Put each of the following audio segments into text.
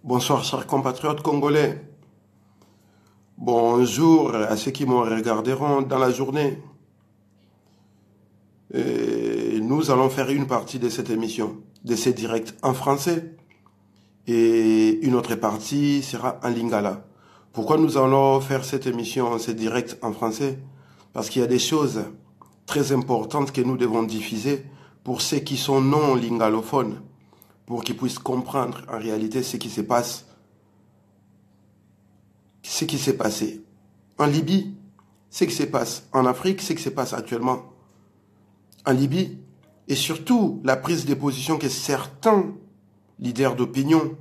Bonsoir chers compatriotes congolais. Bonjour à ceux qui me regarderont dans la journée. Et nous allons faire une partie de cette émission, de ces directs en français. Et une autre partie sera en lingala. Pourquoi nous allons faire cette émission, ces directs en français? Parce qu'il y a des choses très importantes que nous devons diffuser pour ceux qui sont non lingalophones, pour qu'ils puissent comprendre en réalité ce qui se passe. Ce qui s'est passé en Libye, ce qui se passe en Afrique, ce qui se passe actuellement en Libye, et surtout la prise de position que certains leaders d'opinion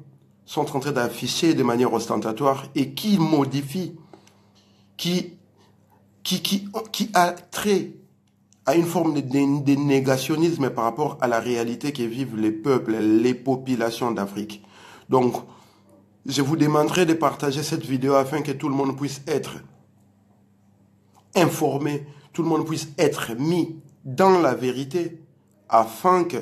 sont en train d'afficher de manière ostentatoire et qui modifient, qui a trait à une forme de négationnisme par rapport à la réalité que vivent les peuples, les populations d'Afrique. Donc, je vous demanderai de partager cette vidéo afin que tout le monde puisse être informé, tout le monde puisse être mis dans la vérité, afin que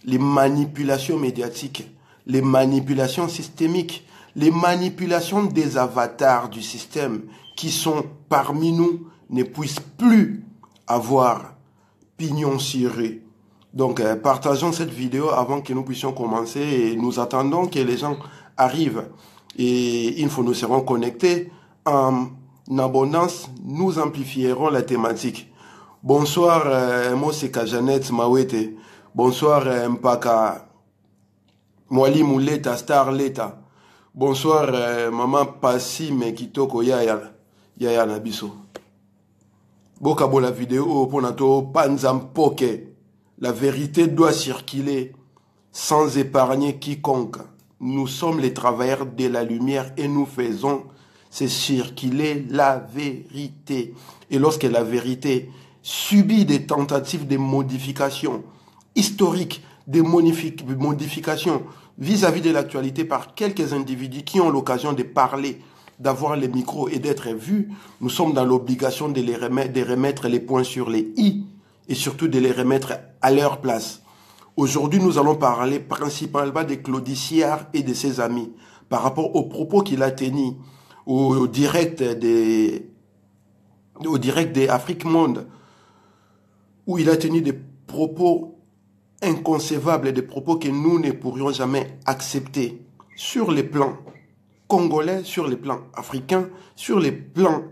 les manipulations médiatiques, les manipulations systémiques, les manipulations des avatars du système qui sont parmi nous ne puissent plus avoir pignon sur rue. Donc, partageons cette vidéo avant que nous puissions commencer et nous attendons que les gens arrivent. Et une fois nous serons connectés, en abondance, nous amplifierons la thématique. Bonsoir, Moseka Jeannette Mawete. Bonsoir, Mpaka Mwalimu Leta, Star Leta. Bonsoir, Maman Passime Kitoko Yaya Nabiso. Bokabo la vidéo pour nato Panzampoke. La vérité doit circuler sans épargner quiconque. Nous sommes les travailleurs de la lumière et nous faisons c'est circuler la vérité. Et lorsque la vérité subit des tentatives de modification historique, des modifications vis-à-vis de l'actualité par quelques individus qui ont l'occasion de parler, d'avoir les micros et d'être vus, nous sommes dans l'obligation de remettre les points sur les i et surtout de les remettre à leur place. Aujourd'hui, nous allons parler principalement de Claudie Siard et de ses amis par rapport aux propos qu'il a tenus au direct des Afrique Monde, où il a tenu des propos inconcevables, des propos que nous ne pourrions jamais accepter sur les plans congolais, sur les plans africains, sur les plans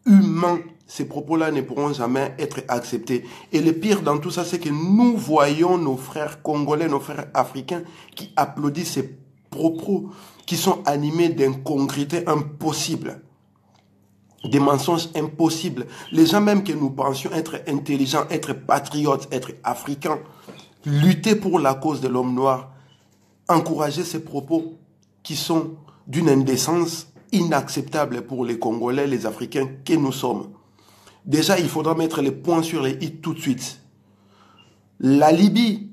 humains. Ces propos-là ne pourront jamais être acceptés. Et le pire dans tout ça, c'est que nous voyons nos frères congolais, nos frères africains qui applaudissent ces propos qui sont animés d'incongruités impossibles, des mensonges impossibles. Les gens même que nous pensions être intelligents, être patriotes, être africains, lutter pour la cause de l'homme noir, encourager ces propos qui sont d'une indécence inacceptable pour les Congolais, les Africains que nous sommes. Déjà, il faudra mettre les points sur les i tout de suite. La Libye,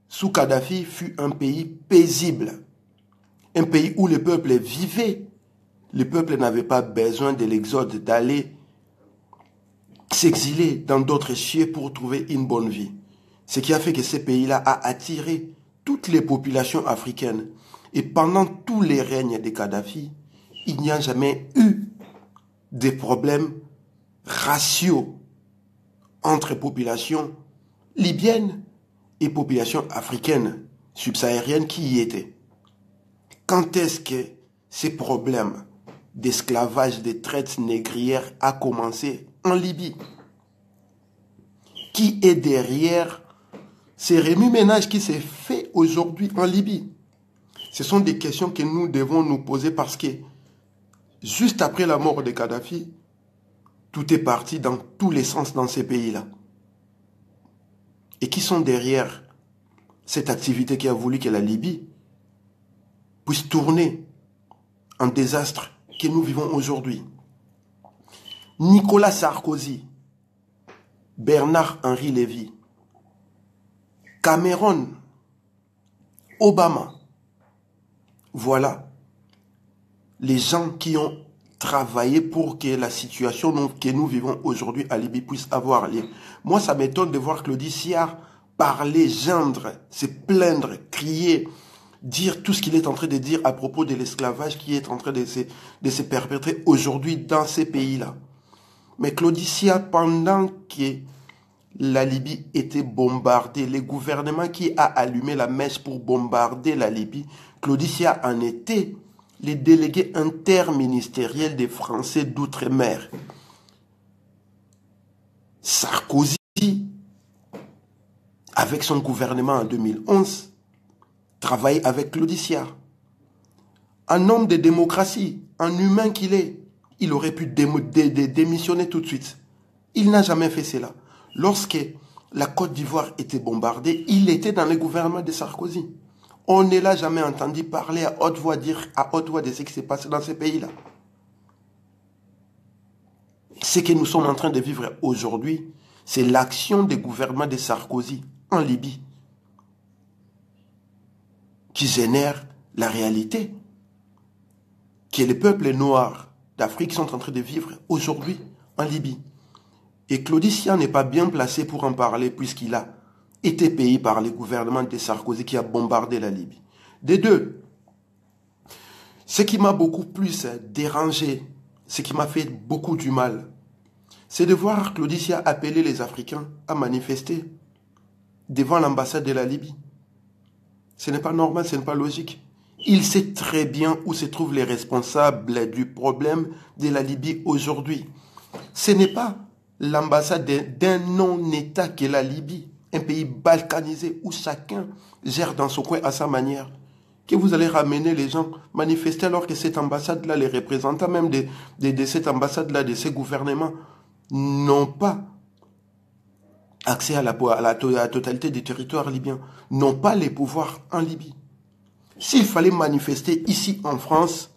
sous Kadhafi, fut un pays paisible. Un pays où le peuple vivait. Le peuple n'avait pas besoin de l'exode, d'aller s'exiler dans d'autres cieux pour trouver une bonne vie. Ce qui a fait que ce pays-là a attiré toutes les populations africaines. Et pendant tous les règnes de Kadhafi, il n'y a jamais eu de problèmes raciaux entre populations libyennes et populations africaines, subsahariennes qui y étaient. Quand est-ce que ces problèmes d'esclavage, de traite négrière a commencé en Libye? Qui est derrière ces remue-ménage qui s'est fait aujourd'hui en Libye? Ce sont des questions que nous devons nous poser parce que juste après la mort de Kadhafi, tout est parti dans tous les sens dans ces pays-là. Et qui sont derrière cette activité qui a voulu que la Libye puisse tourner en désastre que nous vivons aujourd'hui? Nicolas Sarkozy, Bernard-Henri Lévy, Cameron, Obama, voilà les gens qui ont travaillé pour que la situation que nous vivons aujourd'hui à Libye puisse avoir lieu. Moi, ça m'étonne de voir Claudie Siard parler, geindre, se plaindre, crier dire tout ce qu'il est en train de dire à propos de l'esclavage qui est en train de se perpétrer aujourd'hui dans ces pays-là. Mais Claudicia, pendant que la Libye était bombardée, le gouvernement qui a allumé la mèche pour bombarder la Libye, Claudicia en était le délégué interministériel des Français d'outre-mer. Sarkozy, avec son gouvernement en 2011, travaille avec Claudicia. Un homme de démocratie, un humain qu'il est, il aurait pu démissionner tout de suite. Il n'a jamais fait cela. Lorsque la Côte d'Ivoire était bombardée, il était dans le gouvernement de Sarkozy. On ne l'a jamais entendu parler à haute voix, dire à haute voix de ce qui s'est passé dans ces pays-là. Ce que nous sommes en train de vivre aujourd'hui, c'est l'action des gouvernements de Sarkozy en Libye qui génère la réalité que les peuples noirs d'Afrique sont en train de vivre aujourd'hui en Libye. Et Claudicia n'est pas bien placé pour en parler puisqu'il a été payé par le gouvernement de Sarkozy qui a bombardé la Libye. Des deux, ce qui m'a beaucoup plus dérangé, ce qui m'a fait beaucoup du mal, c'est de voir Claudicia appeler les Africains à manifester devant l'ambassade de la Libye. Ce n'est pas normal, ce n'est pas logique. Il sait très bien où se trouvent les responsables du problème de la Libye aujourd'hui. Ce n'est pas l'ambassade d'un non-État qu'est la Libye, un pays balkanisé où chacun gère dans son coin à sa manière, que vous allez ramener les gens manifester alors que cette ambassade-là, les représentants même de cette ambassade-là, de ces gouvernements, n'ont pas accès à la totalité du territoire libyen, n'ont pas les pouvoirs en Libye. S'il fallait manifester ici en France,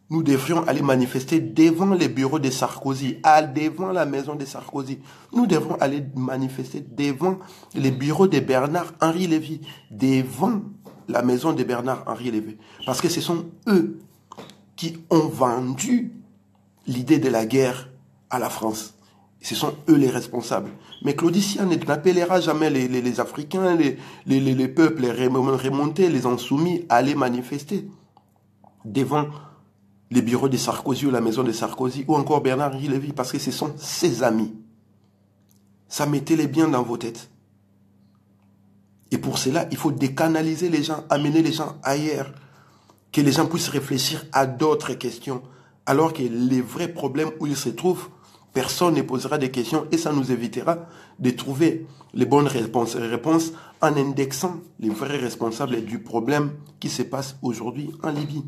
nous devrions aller manifester devant les bureaux de Sarkozy, devant la maison de Sarkozy. Nous devrons aller manifester devant les bureaux de Bernard-Henri Lévy, devant la maison de Bernard-Henri Lévy. Parce que ce sont eux qui ont vendu l'idée de la guerre à la France. Ce sont eux les responsables. Mais Claudicia n'appellera jamais les Africains, les peuples remontés, les insoumis à aller manifester devant les bureaux de Sarkozy ou la maison de Sarkozy ou encore Bernard-Henri Lévy parce que ce sont ses amis. Ça mettez-les bien dans vos têtes. Et pour cela, il faut décanaliser les gens, amener les gens ailleurs, que les gens puissent réfléchir à d'autres questions, alors que les vrais problèmes où ils se trouvent, personne ne posera des questions et ça nous évitera de trouver les bonnes réponses en indexant les vrais responsables du problème qui se passe aujourd'hui en Libye.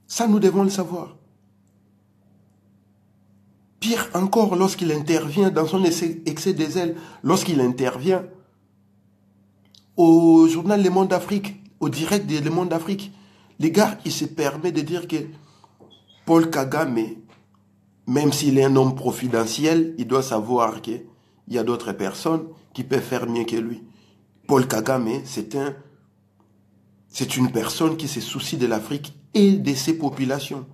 Ça, nous devons le savoir. Pire encore, lorsqu'il intervient dans son excès des ailes, lorsqu'il intervient au journal Le Monde d'Afrique, au direct de Le Monde d'Afrique, les gars, il se permet de dire que Paul Kagame, même s'il est un homme providentiel, il doit savoir qu'il y a d'autres personnes qui peuvent faire mieux que lui. Paul Kagame, c'est une personne qui se soucie de l'Afrique et de ses populations.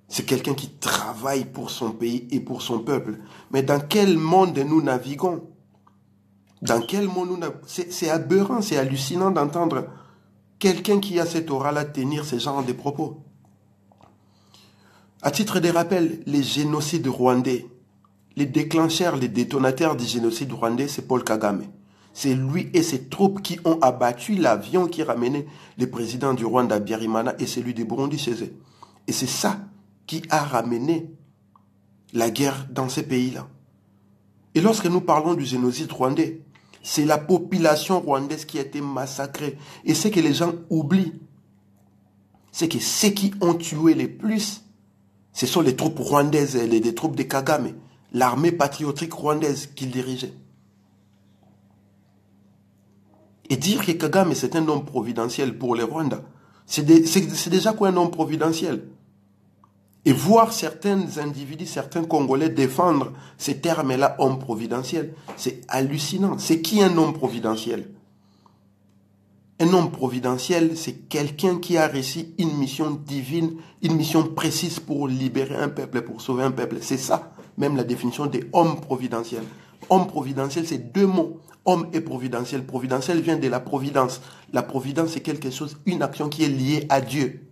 C'est quelqu'un qui travaille pour son pays et pour son peuple. Mais dans quel monde nous naviguons? Dans quel monde nous naviguons? C'est aberrant, c'est hallucinant d'entendre quelqu'un qui a cette aura-là tenir ce genre de propos. À titre de rappel, les génocides rwandais, les déclencheurs, les détonateurs du génocide rwandais, c'est Paul Kagame. C'est lui et ses troupes qui ont abattu l'avion qui ramenait le président du Rwanda, Biarimana, et celui du Burundi chez eux. Et c'est ça qui a ramené la guerre dans ces pays-là. Et lorsque nous parlons du génocide rwandais, c'est la population rwandaise qui a été massacrée. Et ce que les gens oublient, c'est que ceux qui ont tué les plus, ce sont les troupes rwandaises, les troupes de Kagame, l'armée patriotique rwandaise qu'il dirigeait. Et dire que Kagame c'est un homme providentiel pour les Rwandais, c'est déjà quoi un homme providentiel? Et voir certains individus, certains Congolais défendre ces termes-là, homme providentiel, c'est hallucinant. C'est qui un homme providentiel? Un homme providentiel, c'est quelqu'un qui a réussi une mission divine, une mission précise pour libérer un peuple, pour sauver un peuple. C'est ça, même la définition des hommes providentiels. homme providentiel, c'est deux mots. Homme et providentiel. Providentiel vient de la providence. La providence, c'est quelque chose, une action qui est liée à Dieu.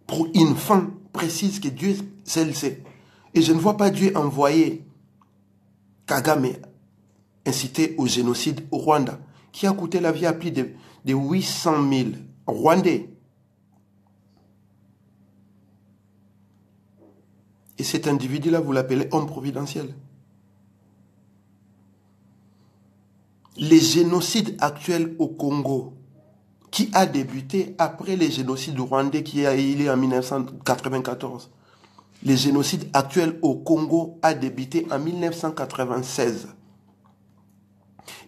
Pour une fin précise que Dieu seul sait. Et je ne vois pas Dieu envoyer Kagame inciter au génocide au Rwanda, qui a coûté la vie à plus de 800 000 Rwandais. Et cet individu-là, vous l'appelez homme providentiel. Les génocides actuels au Congo, qui a débuté après les génocides rwandais qui a eu lieu en 1994. Les génocides actuels au Congo a débuté en 1996.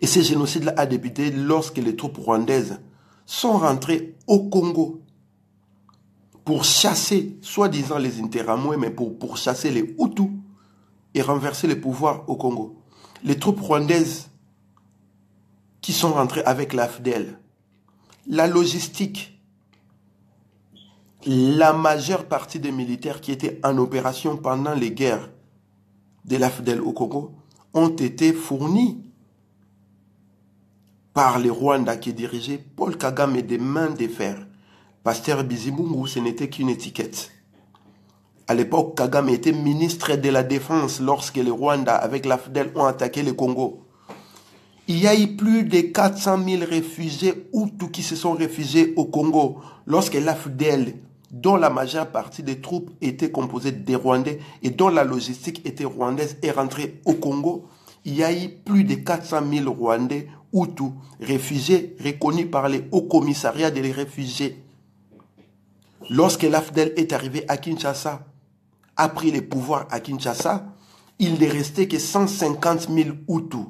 Et ces génocides-là a débuté lorsque les troupes rwandaises sont rentrées au Congo pour chasser, soi-disant les Interamwe, mais pour chasser les Hutus et renverser le pouvoir au Congo. Les troupes rwandaises qui sont rentrées avec l'AFDEL, la logistique, la majeure partie des militaires qui étaient en opération pendant les guerres de l'AFDEL au Congo ont été fournis par les Rwandais qui dirigeaient Paul Kagame des mains de fer. Pasteur Bizimungu, ce n'était qu'une étiquette. À l'époque, Kagame était ministre de la Défense lorsque les Rwandais, avec l'AFDEL, ont attaqué le Congo. Il y a eu plus de 400 000 réfugiés Hutus qui se sont réfugiés au Congo lorsque l'AFDEL, dont la majeure partie des troupes étaient composées des Rwandais et dont la logistique était rwandaise, est rentrée au Congo. Il y a eu plus de 400 000 Rwandais Hutus réfugiés reconnus par les hauts commissariats des réfugiés. Lorsque l'AFDEL est arrivé à Kinshasa, a pris le pouvoir à Kinshasa, il ne restait que 150 000 Hutus.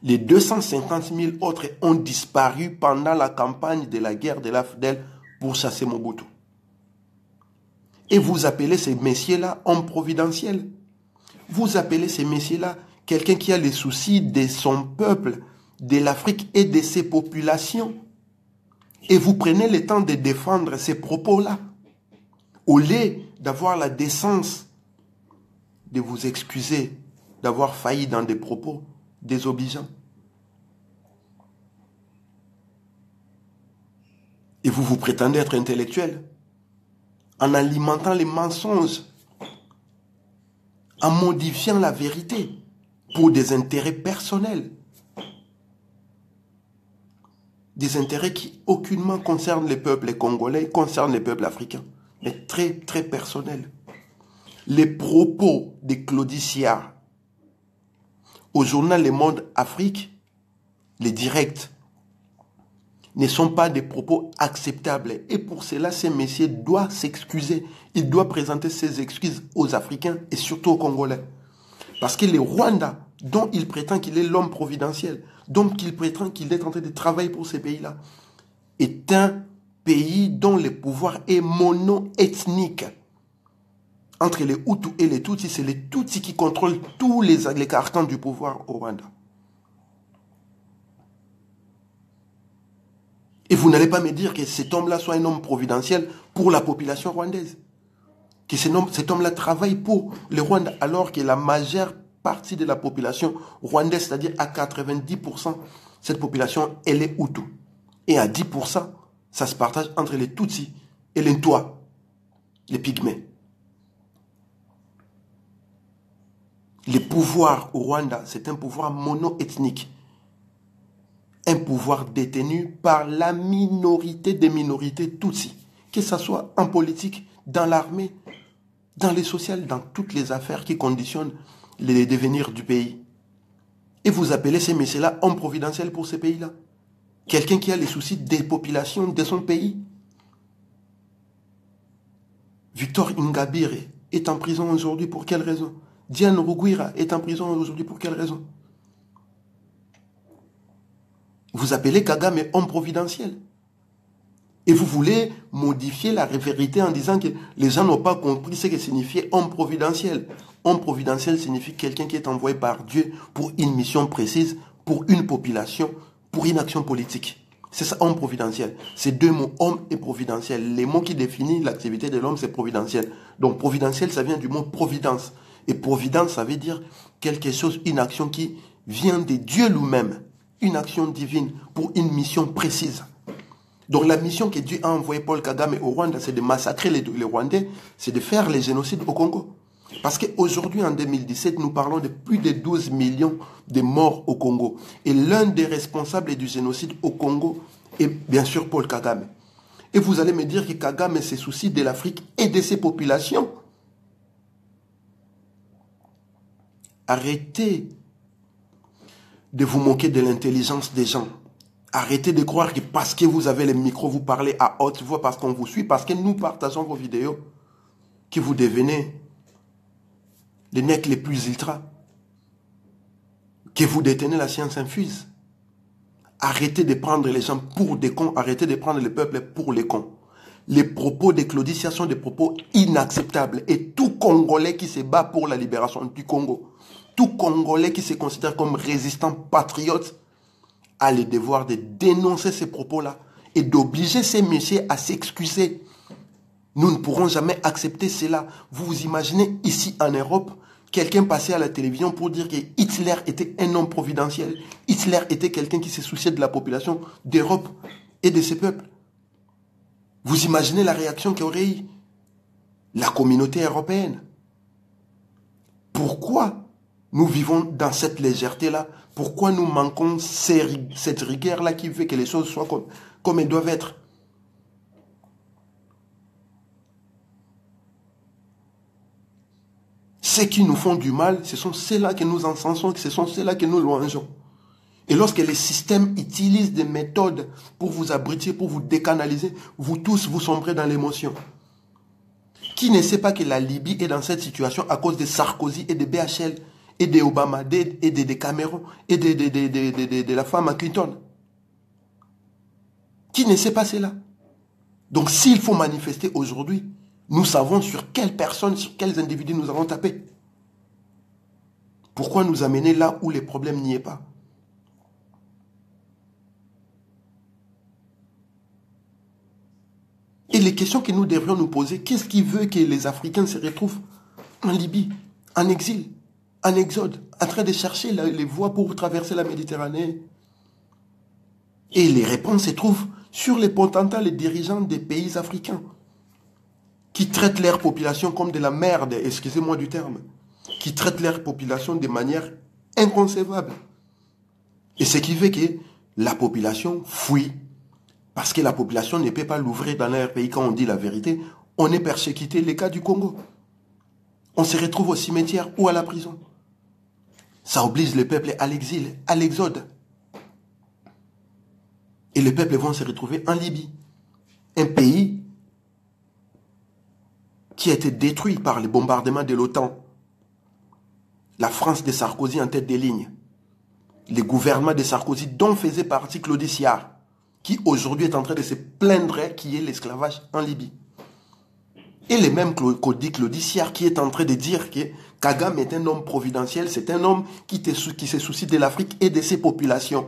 Les 250 000 autres ont disparu pendant la campagne de la guerre de l'AFDEL pour chasser Mobutu. Et vous appelez ces messieurs-là hommes providentiels. Vous appelez ces messieurs-là quelqu'un qui a les soucis de son peuple, de l'Afrique et de ses populations. Et vous prenez le temps de défendre ces propos-là, au lieu d'avoir la décence de vous excuser d'avoir failli dans des propos désobligeants. Et vous vous prétendez être intellectuel en alimentant les mensonges, en modifiant la vérité pour des intérêts personnels. Des intérêts qui aucunement concernent les peuples congolais, concernent les peuples africains, mais très, très personnels. Les propos de Claudie Siard au journal Le Monde Afrique, les directs, ne sont pas des propos acceptables. Et pour cela, ces messieurs doivent s'excuser. Il doit présenter ses excuses aux Africains et surtout aux Congolais. Parce que le Rwanda, dont il prétend qu'il est l'homme providentiel, dont il prétend qu'il est en train de travailler pour ces pays-là, est un pays dont le pouvoir est mono-ethnique. Entre les Hutus et les Tutsis, c'est les Tutsis qui contrôlent tous les carcans du pouvoir au Rwanda. Et vous n'allez pas me dire que cet homme-là soit un homme providentiel pour la population rwandaise. Que cet homme-là travaille pour le Rwanda, alors que la majeure partie de la population rwandaise, c'est-à-dire à 90%, cette population, elle est Hutu. Et à 10%, ça se partage entre les Tutsis et les Ntwa, les Pygmées. Le pouvoir au Rwanda, c'est un pouvoir mono-ethnique. Un pouvoir détenu par la minorité des minorités Tutsis. Que ce soit en politique, dans l'armée, dans les sociales, dans toutes les affaires qui conditionnent le devenir du pays. Et vous appelez ces messieurs-là hommes providentiels pour ces pays-là. Quelqu'un qui a les soucis des populations de son pays. Victor Ingabire est en prison aujourd'hui pour quelle raison? Diane Rugwira est en prison aujourd'hui pour quelle raison? Vous appelez Kagame homme providentiel. Et vous voulez modifier la vérité en disant que les gens n'ont pas compris ce que signifiait homme providentiel. Homme providentiel signifie quelqu'un qui est envoyé par Dieu pour une mission précise, pour une population, pour une action politique. C'est ça, homme providentiel. C'est deux mots, homme et providentiel. Les mots qui définissent l'activité de l'homme, c'est providentiel. Donc providentiel, ça vient du mot providence. Et providence, ça veut dire quelque chose, une action qui vient de Dieu lui-même. Une action divine pour une mission précise. Donc la mission que Dieu a envoyée Paul Kagame au Rwanda, c'est de massacrer les Rwandais, c'est de faire les génocides au Congo. Parce qu'aujourd'hui, en 2017, nous parlons de plus de 12 millions de morts au Congo. Et l'un des responsables du génocide au Congo est bien sûr Paul Kagame. Et vous allez me dire que Kagame se soucie de l'Afrique et de ses populations. Arrêtez de vous moquer de l'intelligence des gens. Arrêtez de croire que parce que vous avez le micro, vous parlez à haute voix, parce qu'on vous suit, parce que nous partageons vos vidéos, que vous devenez les necks les plus ultra, que vous détenez la science infuse. Arrêtez de prendre les gens pour des cons, arrêtez de prendre le peuple pour les cons. Les propos de Claudicia sont des propos inacceptables. Et tout Congolais qui se bat pour la libération du Congo, tout Congolais qui se considère comme résistant patriote, a le devoir de dénoncer ces propos-là et d'obliger ces messieurs à s'excuser. Nous ne pourrons jamais accepter cela. Vous vous imaginez ici en Europe, quelqu'un passait à la télévision pour dire que Hitler était un homme providentiel. Hitler était quelqu'un qui se souciait de la population d'Europe et de ses peuples. Vous imaginez la réaction qu'aurait eu la communauté européenne. Pourquoi nous vivons dans cette légèreté-là? Pourquoi nous manquons cette rigueur-là qui fait que les choses soient comme elles doivent être? Ceux qui nous font du mal, ce sont ceux-là que nous encensons, ce sont ceux-là que nous louangeons. Et lorsque les systèmes utilisent des méthodes pour vous abriter, pour vous décanaliser, vous tous, vous sombrez dans l'émotion. Qui ne sait pas que la Libye est dans cette situation à cause de Sarkozy et de BHL et de Obama et de Cameron et de la femme à Clinton? Qui ne sait pas cela? Donc s'il faut manifester aujourd'hui, nous savons sur quelles personnes, sur quels individus nous avons tapé. Pourquoi nous amener là où les problèmes n'y est pas? Et les questions que nous devrions nous poser, qu'est-ce qui veut que les Africains se retrouvent en Libye, en exil, en exode, en train de chercher les voies pour traverser la Méditerranée? Et les réponses se trouvent sur les potentats, les dirigeants des pays africains, qui traitent leur population comme de la merde, excusez-moi du terme, qui traitent leur population de manière inconcevable. Et ce qui fait que la population fuit. Parce que la population ne peut pas l'ouvrir dans leur pays quand on dit la vérité. On est persécuté, les cas du Congo. On se retrouve au cimetière ou à la prison. Ça oblige le peuple à l'exil, à l'exode. Et les peuples vont se retrouver en Libye. Un pays qui a été détruit par les bombardements de l'OTAN. La France de Sarkozy en tête des lignes. Les gouvernements de Sarkozy dont faisait partie Claudicia, qui aujourd'hui est en train de se plaindre qu'il y ait l'esclavage en Libye. Et les mêmes Claudiciard qui est en train de dire que Kagame est un homme providentiel, c'est un homme qui se soucie de l'Afrique et de ses populations.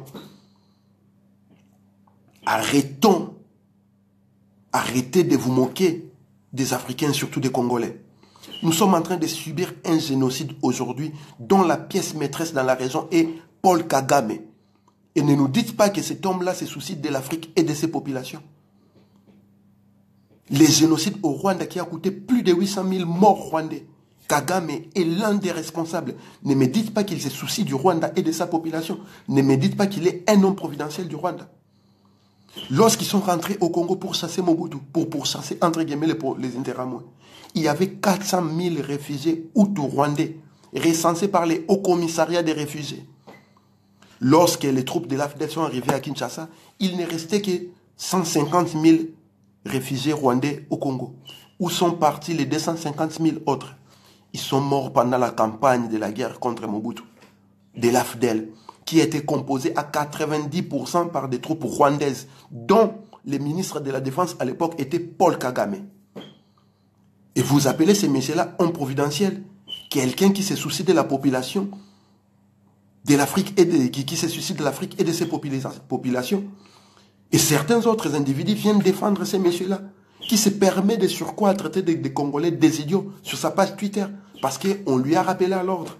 Arrêtons. Arrêtez de vous moquer des Africains, surtout des Congolais. Nous sommes en train de subir un génocide aujourd'hui dont la pièce maîtresse dans la région est Paul Kagame. Et ne nous dites pas que cet homme-là se soucie de l'Afrique et de ses populations. Les génocides au Rwanda qui a coûté plus de 800 000 morts rwandais. Kagame est l'un des responsables. Ne me dites pas qu'il se soucie du Rwanda et de sa population. Ne me dites pas qu'il est un homme providentiel du Rwanda. Lorsqu'ils sont rentrés au Congo pour chasser Mobutu, pour chasser entre guillemets les Interamoués, il y avait 400 000 réfugiés hutus-rwandais recensés par les hauts commissariats des réfugiés. Lorsque les troupes de l'AFDEL sont arrivées à Kinshasa, il ne restait que 150 000 réfugiés rwandais au Congo. Où sont partis les 250 000 autres? Ils sont morts pendant la campagne de la guerre contre Mobutu, de l'AFDEL, qui était composée à 90% par des troupes rwandaises, dont le ministre de la Défense à l'époque était Paul Kagame. Et vous appelez ces messieurs-là homme providentiel, quelqu'un qui se soucie de la population de l'Afrique et qui se soucie de l'Afrique et de ses populations. Et certains autres individus viennent défendre ces messieurs-là, qui se permet de surcroît à traiter des Congolais des idiots sur sa page Twitter, parce qu'on lui a rappelé à l'ordre.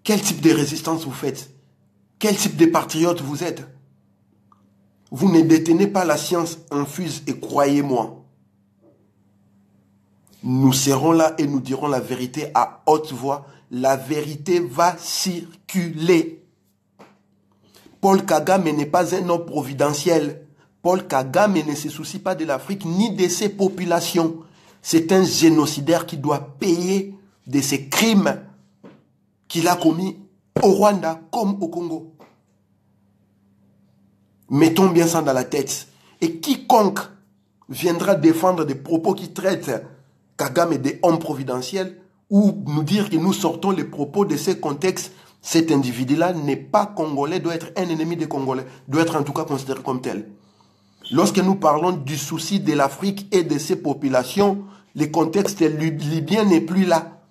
Quel type de résistance vous faites? Quel type de patriote vous êtes? Vous ne détenez pas la science infuse et croyez-moi, nous serons là et nous dirons la vérité à haute voix. La vérité va circuler. Paul Kagame n'est pas un homme providentiel. Paul Kagame ne se soucie pas de l'Afrique ni de ses populations. C'est un génocidaire qui doit payer de ses crimes qu'il a commis au Rwanda comme au Congo. Mettons bien ça dans la tête. Et quiconque viendra défendre des propos qui traitent Kagame des hommes providentiels ou nous dire que nous sortons les propos de ces contextes, cet individu-là n'est pas congolais, doit être un ennemi des Congolais, doit être en tout cas considéré comme tel. Lorsque nous parlons du souci de l'Afrique et de ses populations, le contexte libyen n'est plus là.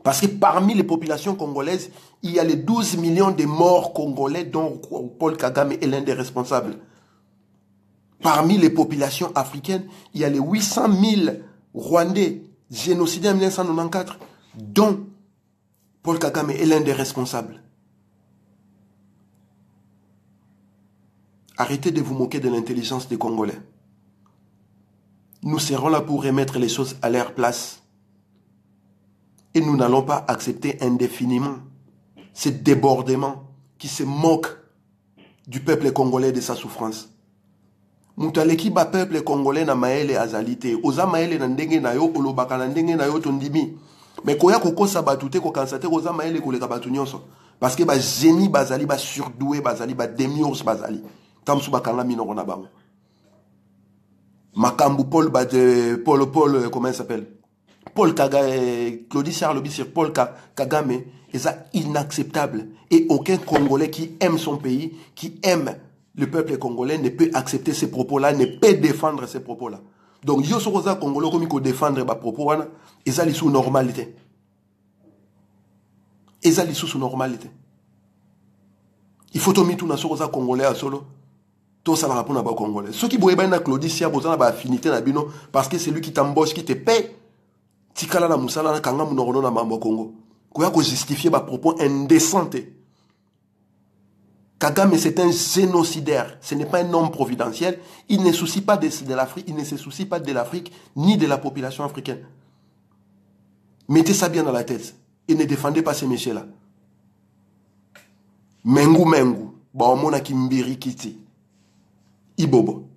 Parce que parmi les populations congolaises, il y a les 12 millions de morts congolais dont Paul Kagame est l'un des responsables. Parmi les populations africaines, il y a les 800 000 Rwandais génocidés en 1994, dont Paul Kagame est l'un des responsables. Arrêtez de vous moquer de l'intelligence des Congolais. Nous serons là pour remettre les choses à leur place. Et nous n'allons pas accepter indéfiniment ce débordement qui se moque du peuple congolais de sa souffrance. Moutaleki ba peuple congolais na maele azalite. Oza maele na ndenge na yo, olobaka na ndenge na yo tondimi. Mais koya kokosa batute ko kansate oza maele koleka batu nyonso. Parce que ba génie bazali, ba surdoué bazali, ba demiurge bazali. Tamsu bakanga minoko na bango. Makambu Paul comment il s'appelle? Paul Kagame, Claudie Charlobi sur Paul Kagame, c'est inacceptable. Et aucun Congolais qui aime son pays, qui aime le peuple congolais, ne peut accepter ces propos-là, ne peut défendre ces propos-là. Donc, yo sokoza Congolais comme il faut défendre les propos, et ça, sous normalité. Et ça, sous normalité. Il faut tomber tout na sokoza Congolais à solo. Tout ça va répondre à Congolais. Ceux qui boivent na Claudie Charlobi, ils ont affinité na bino, parce que c'est lui qui t'embauche, qui te paye. Tikala na musala na kanga munorono na mambo Congo. Koya ko justifier ba propos indécents. Kagame c'est un génocidaire, ce n'est pas un homme providentiel, il ne soucie pas de l'Afrique, il ne se soucie pas de l'Afrique ni de la population africaine. Mettez ça bien dans la tête et ne défendez pas ces messieurs-là. Mengu, ba omona kimbiri kiti. Ibobo.